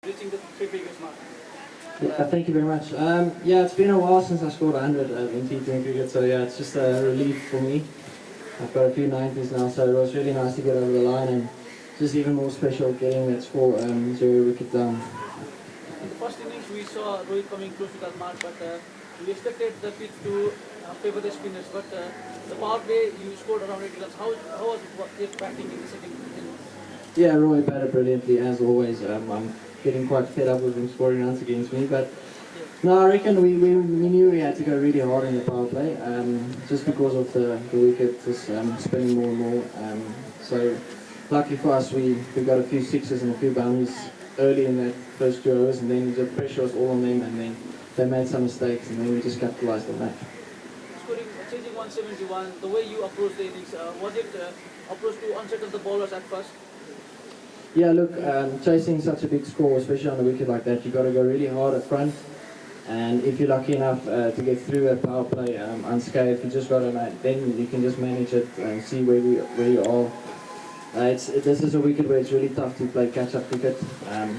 reaching the three figures mark. Yeah, thank you very much. Yeah, it's been a while since I scored 100 in T20 cricket, so yeah, it's just a relief for me. I've got a few 90s now, so it was really nice to get over the line, and just even more special getting that score 0 wicket down. In the first innings, we saw Rohit coming close to that mark, but we expected the pitch to favor the spinners. But the power play, you scored around 80 runs. How was it batting in the second innings? Yeah, Roy batted brilliantly as always. I'm getting quite fed up with him scoring runs against me, but no, I reckon we knew we had to go really hard in the power play, just because of the wicket just spinning more and more. So lucky for us, we got a few sixes and a few boundaries early in that first 2 overs, and then the pressure was all on them, and then they made some mistakes, and then we just capitalised on that. Scoring, chasing 171, the way you approached the innings, was it approach to unsettle the bowlers at first? Yeah, look, chasing such a big score, especially on a wicket like that, you got to go really hard at front. And if you're lucky enough to get through a power play unscathed, you just got to then you can just manage it and see where you are. This is a wicket where it's really tough to play catch-up cricket.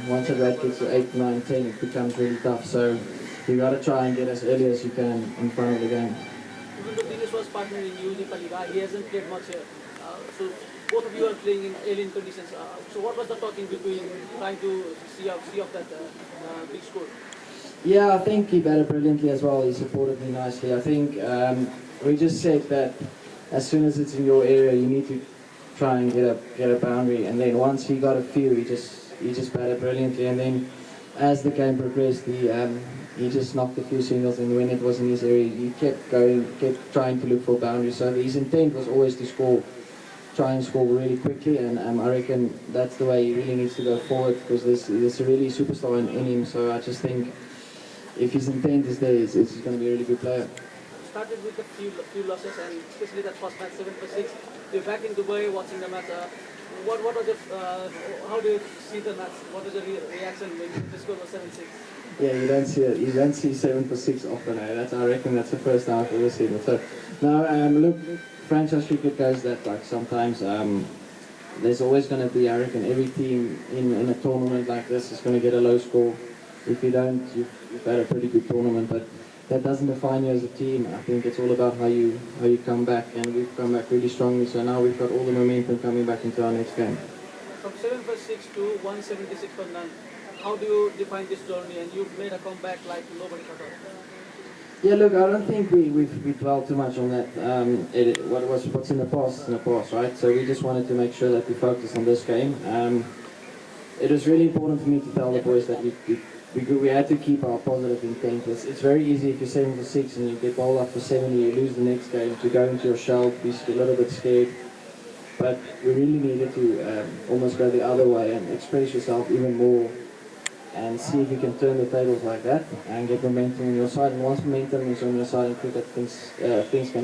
Once a bat gets to 8, 9, 10, it becomes really tough. So you got to try and get as early as you can in front of the game. Even though Dinesh was partnering you in the Liga, he hasn't played much here. So both of you are playing in alien conditions. So what was the talking between trying to see off that big score? Yeah, I think he batted brilliantly as well. He supported me nicely. I think we just said that as soon as it's in your area, you need to try and get a boundary. And then once he got a few, he just batted brilliantly. And then as the game progressed, he just knocked a few singles. And when it was in his area, he kept going, kept trying to look for boundaries. So his intent was always to score. Try and score really quickly, and I reckon that's the way he really needs to go forward, because there's a really superstar in him. So I just think if his intent is there, he's going to be a really good player. Started with a few losses, and especially that first match 7-6. You're back in Dubai watching the match. What was it? How do you see the match? What was the reaction when the score was 7-6? Yeah, you don't see it. You don't see 7 for 6 often. I reckon that's the first time I've ever seen it. So now, look, franchise cricket goes that like sometimes. There's always going to be, I reckon, every team in a tournament like this is going to get a low score. If you don't, you've had a pretty good tournament, but that doesn't define you as a team. I think it's all about how you come back, and we've come back really strongly. So now we've got all the momentum coming back into our next game. From 7 for 6 to 176 for none. How do you define this journey? And you've made a comeback like nobody thought of. Yeah, look, I don't think we dwell too much on that. What's in the past is in the past, right? So we just wanted to make sure that we focus on this game. It was really important for me to tell the boys that we had to keep our positive intent. It's very easy if you're 7 for 6 and you get bowled up for 70, you lose the next game, to go into your shell, be a little bit scared. But we really needed to almost go the other way and express yourself even more, and see if you can turn the tables like that and get momentum on your side. And once momentum is on your side in cricket, things can